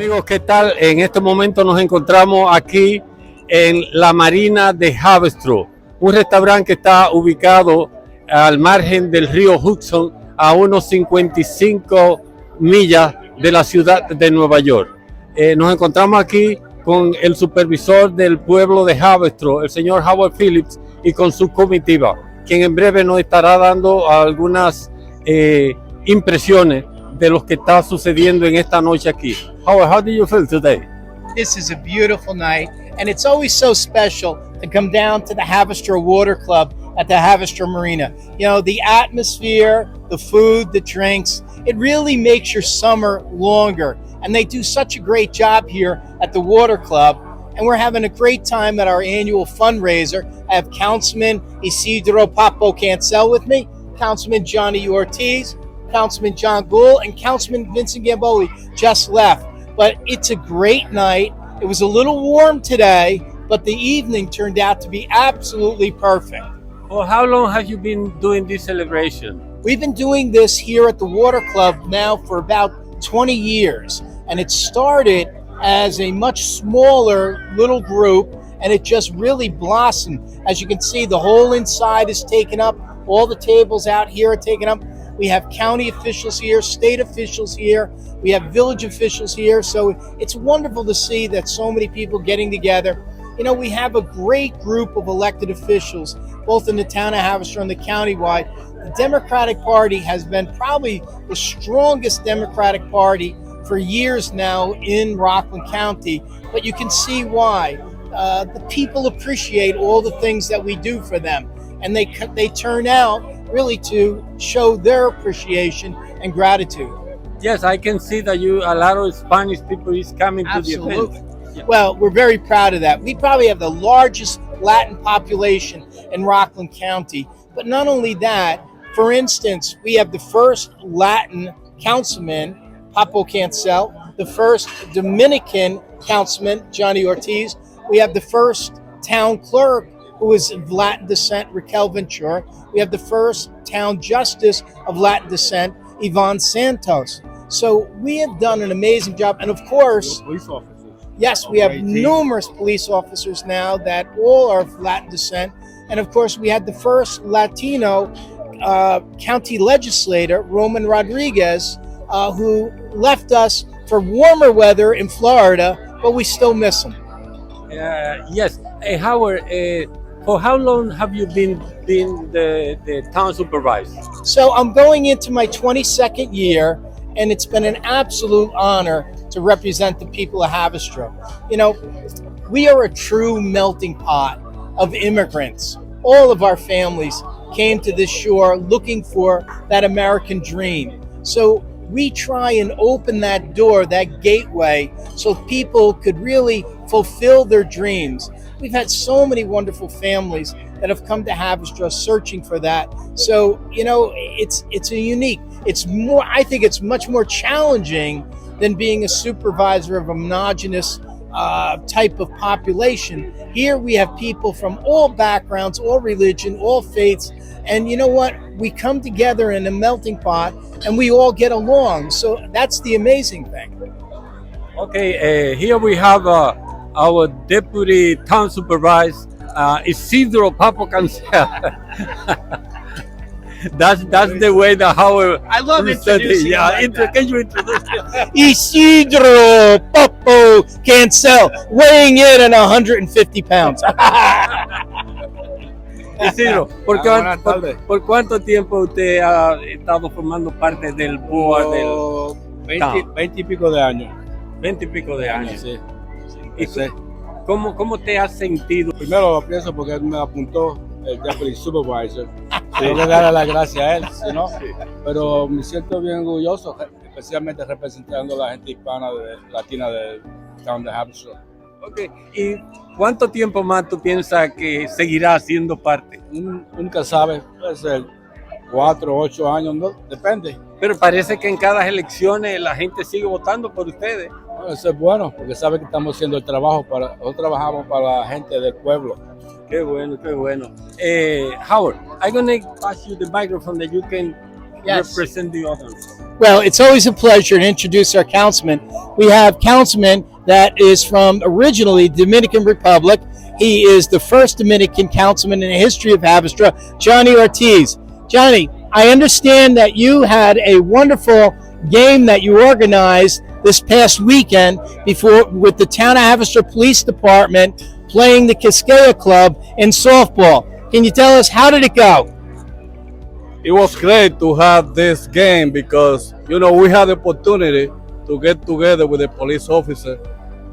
Amigos, ¿qué tal? En este momento nos encontramos aquí en la Marina de Haverstraw, un restaurante que está ubicado al margen del río Hudson, a unos 55 millas de la ciudad de Nueva York. Nos encontramos aquí con el supervisor del pueblo de Haverstraw, el señor Howard Phillips, y con su comitiva, quien en breve nos estará dando algunas impresiones de lo que está sucediendo en esta noche aquí. Howard, how do you feel today? This is a beautiful night, and it's always so special to come down to the Haverstraw Water Club at the Haverstraw Marina. You know, the atmosphere, the food, the drinks, it really makes your summer longer. And they do such a great job here at the Water Club. And we're having a great time at our annual fundraiser. I have Councilman Isidro Papo Cancel with me, Councilman Johnny Ortiz, Councilman John Gould, and Councilman Vincent Gamboli just left. But it's a great night. It was a little warm today, but the evening turned out to be absolutely perfect. Well, how long have you been doing this celebration? We've been doing this here at the Water Club now for about 20 years. And it started as a much smaller little group, and it just really blossomed. As you can see, the whole inside is taken up. All the tables out here are taken up. We have county officials here, state officials here. We have village officials here. So it's wonderful to see that so many people getting together. You know, we have a great group of elected officials, both in the town of Haverstraw and the county-wide. The Democratic Party has been probably the strongest Democratic Party for years now in Rockland County, but you can see why. The people appreciate all the things that we do for them, and they turn out really to show their appreciation and gratitude. Yes, I can see that a lot of Spanish people is coming Absolutely. to the event. Yeah. Well, we're very proud of that. We probably have the largest Latin population in Rockland County, but not only that, for instance, we have the first Latin councilman, Papo Cancel, the first Dominican councilman, Johnny Ortiz. We have the first town clerk who is of Latin descent, Raquel Ventura. We have the first town justice of Latin descent, Ivan Santos. So we have done an amazing job. And of course, police officers. Yes, we have numerous police officers now that all are of Latin descent. And of course, we had the first Latino county legislator, Roman Rodriguez, who left us for warmer weather in Florida, but we still miss him. Yes. Howard, for how long have you been the town supervisor? So I'm going into my 22nd year, and it's been an absolute honor to represent the people of Haverstraw. You know, we are a true melting pot of immigrants. All of our families came to this shore looking for that American dream. So we try and open that door, that gateway, so people could really fulfill their dreams. We've had so many wonderful families that have come to Haverstraw searching for that. So, you know, it's a unique, I think it's much more challenging than being a supervisor of a homogenous type of population. Here we have people from all backgrounds, all religion, all faiths, and you know what? We come together in a melting pot and we all get along. So that's the amazing thing. Okay, here we have our deputy town supervisor, Isidro Papo Cancel. That's the way that Howard. I love introducing. Yeah, like can you introduce? Isidro Papo Cancel, weighing in at 150 pounds. Isidro, ¿por cuánto tiempo usted ha estado formando parte del board del 20 y pico de años. 20 y pico de años? Sí. ¿Y cómo te has sentido? Primero lo pienso porque él me apuntó el deputy supervisor. Tengo que darle las gracias a él, ¿no? Sí. Pero me siento bien orgulloso, especialmente representando a la gente hispana latina del town de Haverstraw. Okay. ¿Y cuánto tiempo más tú piensas que seguirás siendo parte? Nunca sabe, puede ser 4 o 8 años, ¿no? Depende. Pero parece que en cada elecciones la gente sigue votando por ustedes. Bueno, eso es bueno, porque sabe que estamos haciendo el trabajo nosotros trabajamos para la gente del pueblo. Qué bueno, qué bueno. Howard, I'm going to pass you the microphone that you can Yes. represent the others. Well, it's always a pleasure to introduce our councilman. We have councilman that is from originally Dominican Republic. He is the first Dominican councilman in the history of Haverstraw, Johnny Ortiz. Johnny, I understand that you had a wonderful game that you organized this past weekend before with the Town of Haverstraw Police Department playing the Quisqueya Club in softball. Can you tell us, how did it go? It was great to have this game because, we had the opportunity to get together with the police officer,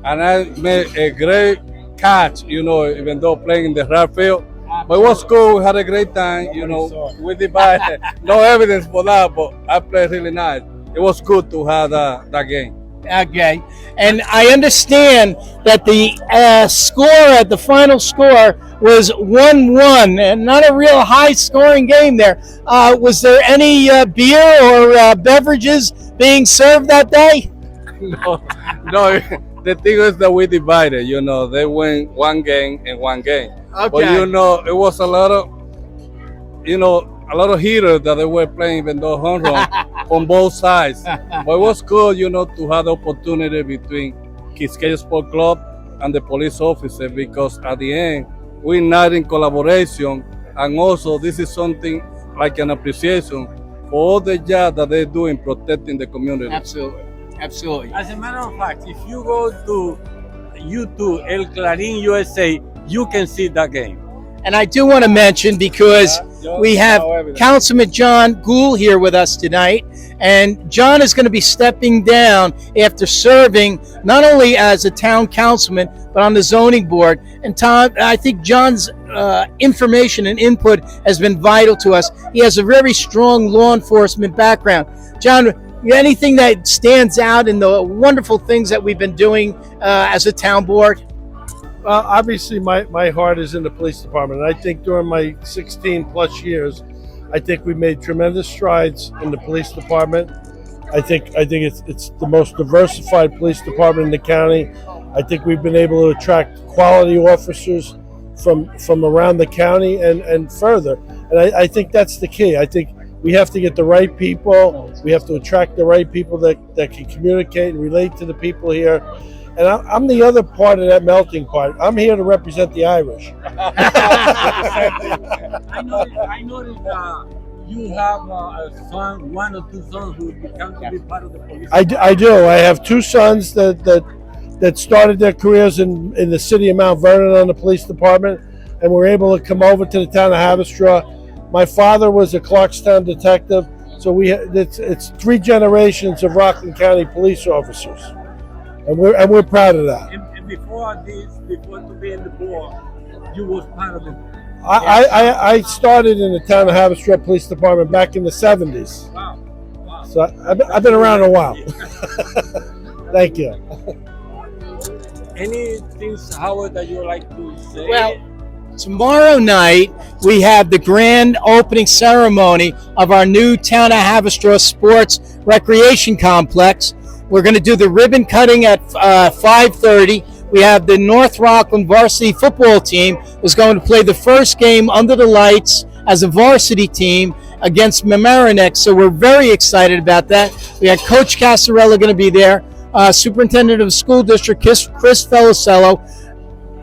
and I made a great catch, even though playing in the right field. But it was cool. We had a great time. We divided. No evidence for that, but I played really nice. It was good to have that game. Okay, and I understand that the score at the final score was 1-1, and not a real high-scoring game there. Was there any beer or beverages being served that day? No. The thing is that we divided. They win one game and one game. Okay. But it was a lot of hitters that they were playing, even though home run on both sides. But it was cool, to have the opportunity between Quisqueya Sport Club and the police officer, because at the end, we're not in collaboration, and also this is something like an appreciation for all the job that they're doing protecting the community. Absolutely. As a matter of fact, if you go to YouTube, El Clarín USA, you can see that game. And I do want to mention, because we have Councilman John Gould here with us tonight, and John is going to be stepping down after serving not only as a town councilman, but on the zoning board. And Tom, I think John's information and input has been vital to us. He has a very strong law enforcement background. John, anything that stands out in the wonderful things that we've been doing as a town board? Well, obviously, my heart is in the police department. And I think during my 16 plus years, I think we made tremendous strides in the police department. I think it's the most diversified police department in the county. I think we've been able to attract quality officers from around the county and further. And I think that's the key. I think we have to get the right people. We have to attract the right people that can communicate and relate to the people here. And I'm the other part of that melting pot. I'm here to represent the Irish. I noticed you have a son, one or two sons who become to be part of the police. I do. I have two sons that started their careers in the city of Mount Vernon on the police department, and were able to come over to the town of Haverstraw. My father was a Clarkstown detective, so it's 3 generations of Rockland County police officers. And we're proud of that. And before to be in the board, you was part of the. I started in the town of Haverstraw Police Department back in the 70s. Wow. So I've been around a while. Thank you. Any things, Howard, that you would like to say? Well, tomorrow night we have the grand opening ceremony of our new Town of Haverstraw Sports Recreation Complex. We're going to do the ribbon cutting at 5:30. We have the North Rockland varsity football team is going to play the first game under the lights as a varsity team against Mamaroneck. So we're very excited about that. We had Coach Casarella going to be there, Superintendent of the School District Chris Felicello,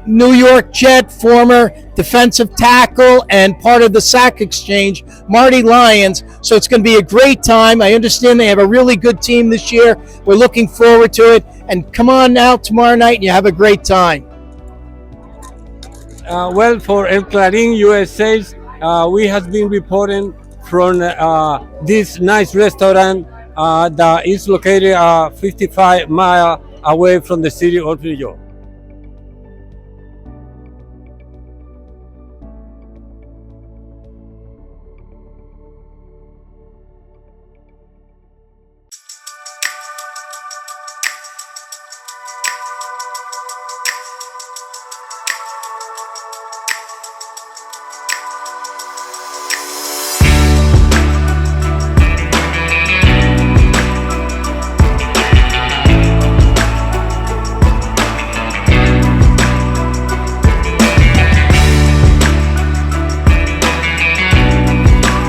New York Jet former defensive tackle and part of the SAC exchange, Marty Lyons. So it's going to be a great time. I understand they have a really good team this year. We're looking forward to it. And come on out tomorrow night and you have a great time. Well, for El Clarín USA, we have been reporting from this nice restaurant that is located 55 miles away from the city of New York.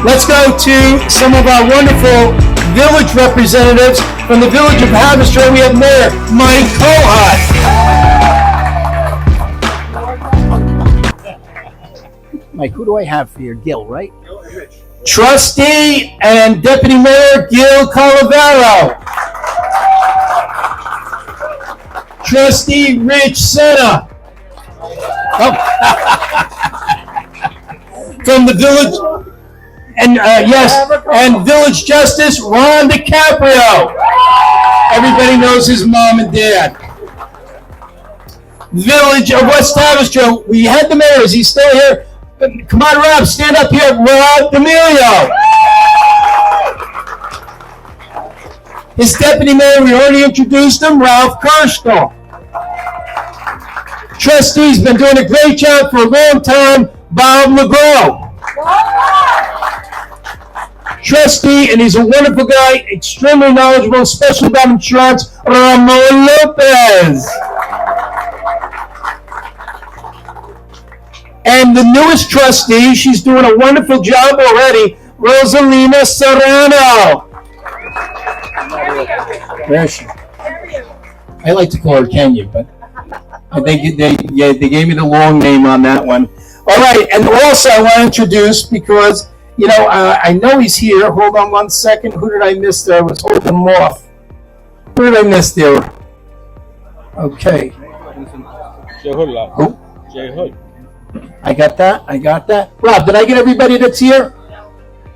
Let's go to some of our wonderful village representatives from the village of Haverstraw. We have Mayor Mike Kohut. Mike, who do I have for you? Gil, right? Trustee and Deputy Mayor Gil Calavero. Trustee Rich Senna. Oh. From the village, and and Village Justice Ron DiCaprio. Everybody knows his mom and dad. Village of West Haverstraw. We had the mayor. Is he still here? Come on, Rob, stand up here. Rob D'Amelio. His deputy mayor, we already introduced him, Ralph Kirschthal. Trustee's been doing a great job for a long time, Bob McGraw. Trustee, and he's a wonderful guy, extremely knowledgeable, especially about insurance, Ramon Lopez. And the newest trustee, she's doing a wonderful job already, Rosalina Serrano. Where is she? I like to call her Kenya, but they gave me the long name on that one. All right, and also I want to introduce, because, you know, I know he's here. Hold on one second. Who did I miss there? I was holding him off. Who did I miss there? Okay. Who? Jay Hood. I got that. Rob, did I get everybody that's here?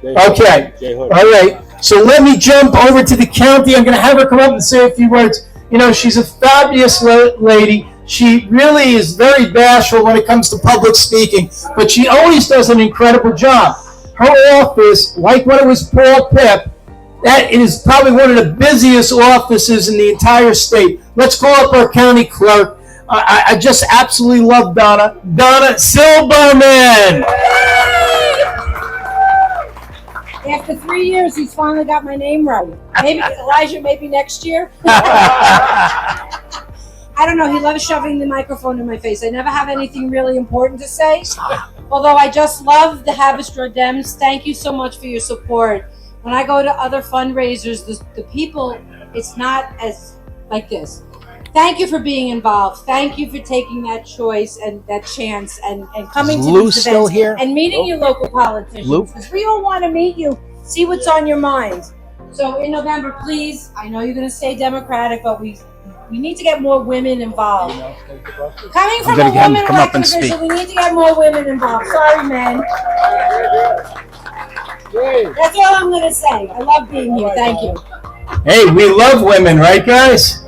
Okay. All right. So let me jump over to the county. I'm going to have her come up and say a few words. You know, she's a fabulous lady. She really is very bashful when it comes to public speaking, but she always does an incredible job. Her office, like when it was Paul Pip, that is probably one of the busiest offices in the entire state. Let's call up our county clerk. I just absolutely love Donna. Donna Silberman. After 3 years, he's finally got my name right. Maybe, Elijah, maybe next year. I don't know. He loves shoving the microphone in my face. I never have anything really important to say. Although I just love the Haverstraw Dems. Thank you so much for your support. When I go to other fundraisers, the people, it's not as like this. Thank you for being involved. Thank you for taking that choice and that chance and coming to these events here? and meeting your local politicians. Because we all want to meet you, see what's on your mind. So in November, please, I know you're going to stay Democratic, but we need to get more women involved. Coming from a woman elected official, we need to get more women involved. Sorry, men. That's all I'm going to say. I love being here. Thank you. Hey, we love women, right, guys?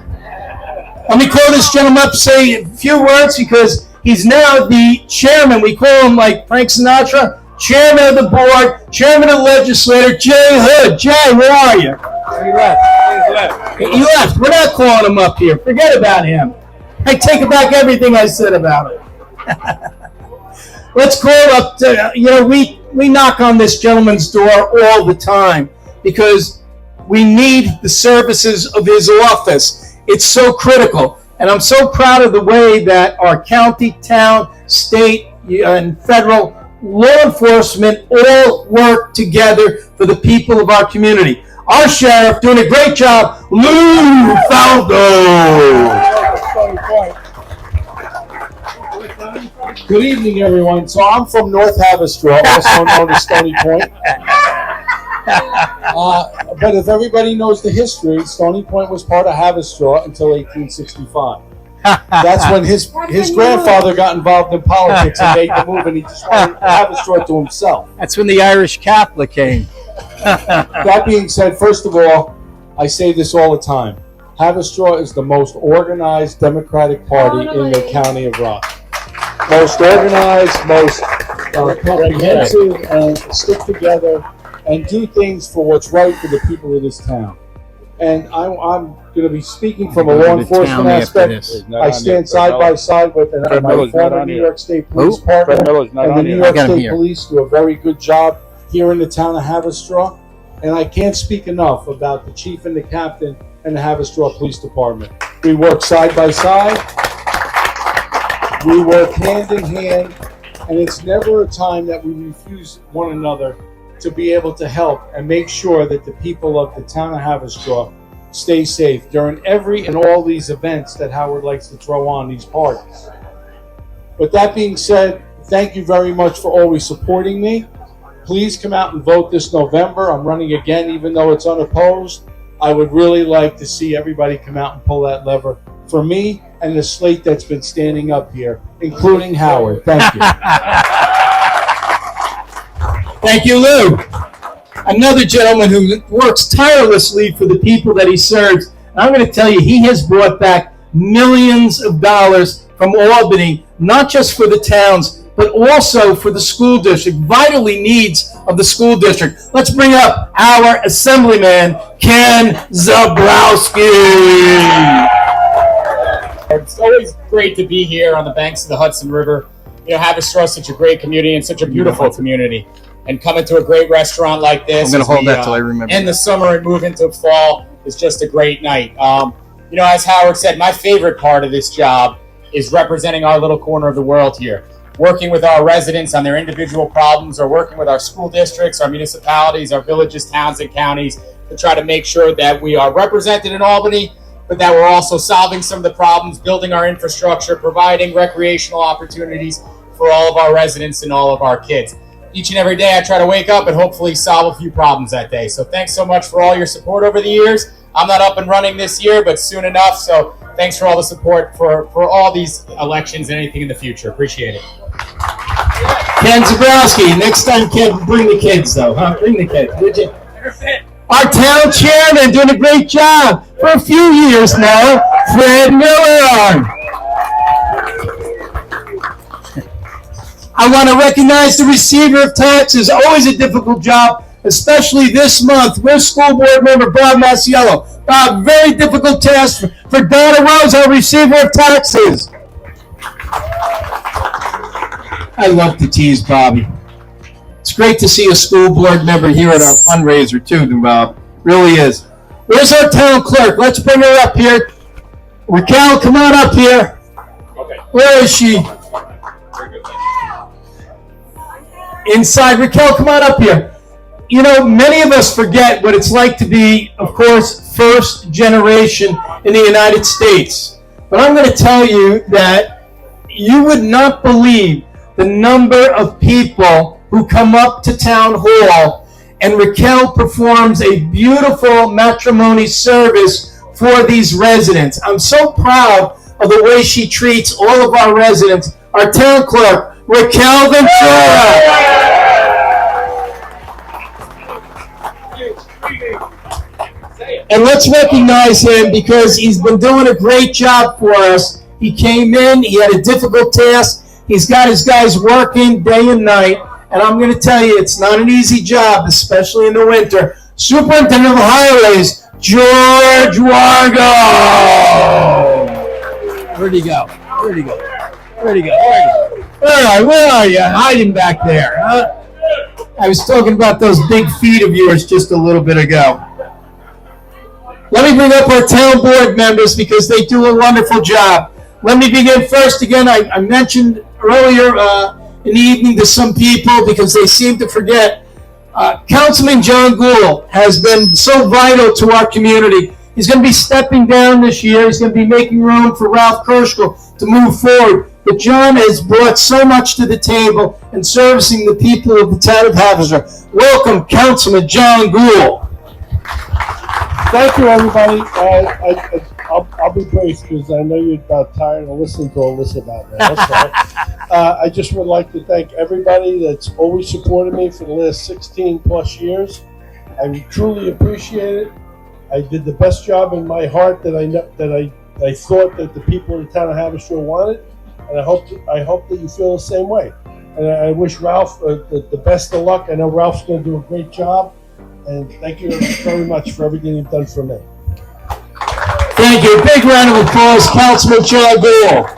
Let me call this gentleman up to say a few words, because he's now the chairman. We call him like Frank Sinatra, chairman of the board, chairman of the legislature, Jay Hood. Jay, where are you? He left. He left. We're not calling him up here. Forget about him. I take back everything I said about him. Let's call up to, we knock on this gentleman's door all the time because we need the services of his office. It's so critical. And I'm so proud of the way that our county, town, state, and federal law enforcement all work together for the people of our community. Our sheriff doing a great job, Lou Faldo. Good evening, everyone. So I'm from North Haverstraw, also known as Stony Point. But if everybody knows the history, Stony Point was part of Haverstraw until 1865. That's when his grandfather got involved in politics and made the move, and he just wanted Haverstraw to himself. That's when the Irish Catholic came. That being said, first of all, I say this all the time. Haverstraw is the most organized Democratic Party in the county of Rock. Most organized, most comprehensive, and stick together and do things for what's right for the people of this town. And I'm going to be speaking from a law enforcement aspect. I stand side by side with my former New York State police partner, and the New York State Police do a very good job here in the town of Haverstraw. And I can't speak enough about the chief and the captain and the Haverstraw Police Department. We work side by side. We work hand in hand. And it's never a time that we refuse one another to be able to help and make sure that the people of the town of Haverstraw stay safe during every and all these events that Howard likes to throw on, these parties. With that being said, thank you very much for always supporting me. Please come out and vote this November. I'm running again, even though it's unopposed. I would really like to see everybody come out and pull that lever for me and the slate that's been standing up here, including Howard. Thank you. Thank you, Lou. Another gentleman who works tirelessly for the people that he serves. And I'm going to tell you, he has brought back millions of dollars from Albany, not just for the towns, but also for the school district, vitally needs of the school district. Let's bring up our Assemblyman, Ken Zabrowski. It's always great to be here on the banks of the Hudson River. You know, Haverstraw is such a great community and such a beautiful community. And coming to a great restaurant like this, I'm going to hold that till I remember. In the summer and move into fall is just a great night. You know, as Howard said, my favorite part of this job is representing our little corner of the world here. Working with our residents on their individual problems, or working with our school districts, our municipalities, our villages, towns, and counties to try to make sure that we are represented in Albany, but that we're also solving some of the problems, building our infrastructure, providing recreational opportunities for all of our residents and all of our kids. Each and every day I try to wake up and hopefully solve a few problems that day. So thanks so much for all your support over the years. I'm not up and running this year, but soon enough. So thanks for all the support for all these elections and anything in the future. Appreciate it. Ken Zabrowski. Next time, Ken, bring the kids, though. Huh? Bring the kids. Would you? Our town chairman doing a great job for a few years now, Fred Miller. I want to recognize the receiver of taxes. Always a difficult job, especially this month. We're school board member Bob Masiello. Bob, very difficult task for Donna Rose, our receiver of taxes. I love to tease Bobby. It's great to see a school board member here at our fundraiser too, Bob. Really is. Where's our town clerk? Let's bring her up here. Raquel, come on up here. Okay. Where is she? Inside. Raquel, come on up here. You know, many of us forget what it's like to be, of course, first generation in the United States. But I'm going to tell you that you would not believe the number of people who come up to town hall, and Raquel performs a beautiful matrimony service for these residents. I'm so proud of the way she treats all of our residents. Our town clerk, Raquel Ventura. And let's recognize him because he's been doing a great job for us. He came in, he had a difficult task. He's got his guys working day and night. And I'm going to tell you, it's not an easy job, especially in the winter. Superintendent of Highways, George Wargo. Where'd he go? Where'd he go? Where'd he go? Where are you? Hiding back there, huh? I was talking about those big feet of yours just a little bit ago. Let me bring up our town board members because they do a wonderful job. Let me begin first. Again, I mentioned earlier in the evening to some people because they seem to forget. Councilman John Gould has been so vital to our community. He's going to be stepping down this year. He's going to be making room for Ralph Kerschkel to move forward. But John has brought so much to the table in servicing the people of the town of Haverstraw. Welcome, Councilman John Gould. Thank you, everybody. I'll be brief because I know you're about tired of listening to all this about me. I just would like to thank everybody that's always supported me for the last 16 plus years. I truly appreciate it. I did the best job in my heart that I thought that the people of the town of Haverstraw wanted, and I hope that you feel the same way. And I wish Ralph the best of luck. I know Ralph's going to do a great job, and thank you very much for everything you've done for me. Thank you. A big round of applause, Councilman John Gould.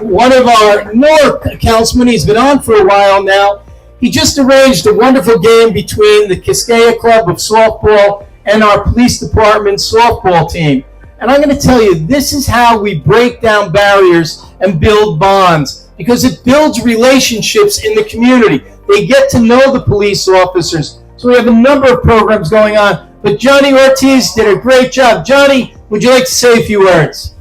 One of our Newark councilmen, he's been on for a while now. He just arranged a wonderful game between the Quisqueya Club of softball and our police department softball team. And I'm going to tell you, this is how we break down barriers and build bonds, because it builds relationships in the community. They get to know the police officers. So we have a number of programs going on. But Johnny Ortiz did a great job. Johnny, would you like to say a few words?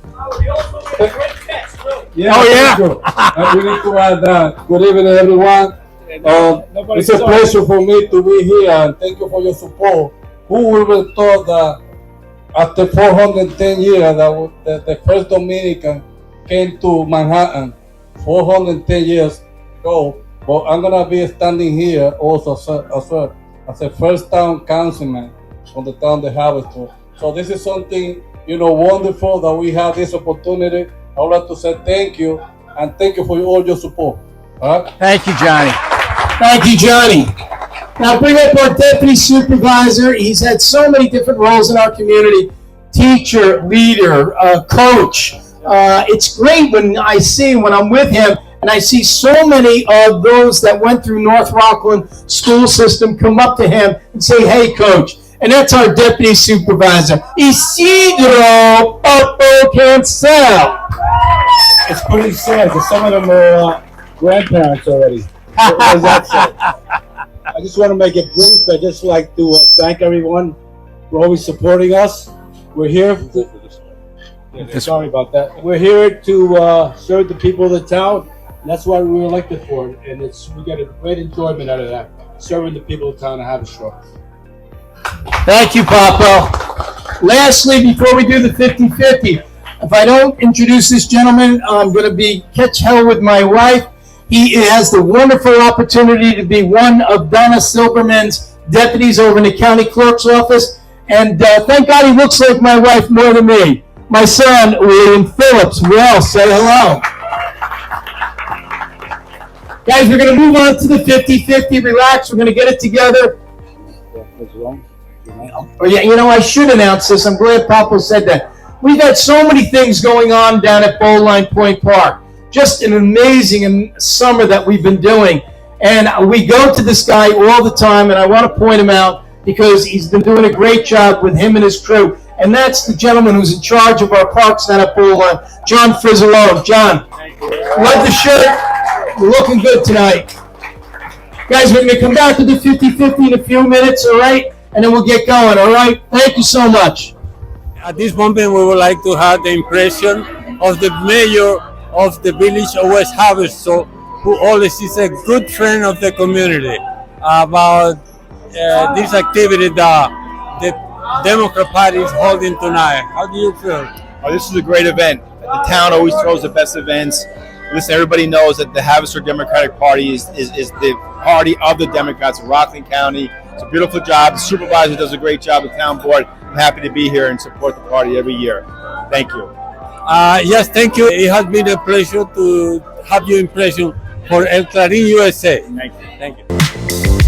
Yeah, Oh, yeah. thank you. I really to add that. Good evening, everyone. It's a pleasure for me to be here, and thank you for your support. Who would have thought that after 410 years that the first Dominican came to Manhattan 410 years ago? But I'm gonna be standing here also as a first town councilman from the town of Haverstraw. So this is something wonderful that we have this opportunity. I would like to say thank you, and thank you for all your support. All right? Thank you, Johnny. Thank you, Johnny. Now bring up our deputy supervisor. He's had so many different roles in our community. Teacher, leader, coach. It's great when I'm with him and I see so many of those that went through North Rockland school system come up to him and say, hey, coach. And that's our deputy supervisor, Isidro Popo Cancel. It's pretty sad that some of them are grandparents already. As that said, I just want to make it brief. I just like to thank everyone for always supporting us. We're here. Sorry about that. We're here to serve the people of the town. And that's why we were elected for it, and we get a great enjoyment out of that, serving the people of the town of Haverstraw. Thank you, Papo. Lastly, before we do the 50-50, if I don't introduce this gentleman, I'm going to catch hell with my wife. He has the wonderful opportunity to be one of Donna Silberman's deputies over in the county clerk's office. And thank God he looks like my wife more than me. My son, William Phillips. Well, say hello. Guys, we're going to move on to the 50-50. Relax. We're going to get it together. Oh, yeah, I should announce this. I'm glad Papo said that. We've had so many things going on down at Bowline Point Park. Just an amazing summer that we've been doing. And we go to this guy all the time, and I want to point him out because he's been doing a great job with him and his crew. And that's the gentleman who's in charge of our parks down at Bowline, John Frizzolo. John, love the shirt. You're looking good tonight. Guys, we're going to come back to the 50-50 in a few minutes, all right? And then we'll get going, all right? Thank you so much. At this moment, we would like to have the impression of the mayor of the village of West Haverstraw, who always is a good friend of the community, about this activity that the Democrat Party is holding tonight. How do you feel? Oh, this is a great event. The town always throws the best events. Listen, everybody knows that the Haverstraw Democratic Party is the party of the Democrats in Rockland County. It's a beautiful job. The supervisor does a great job. The town board. I'm happy to be here and support the party every year. Thank you. Yes, thank you. It has been a pleasure to have your impression for El Clarín USA. Thank you. Thank you.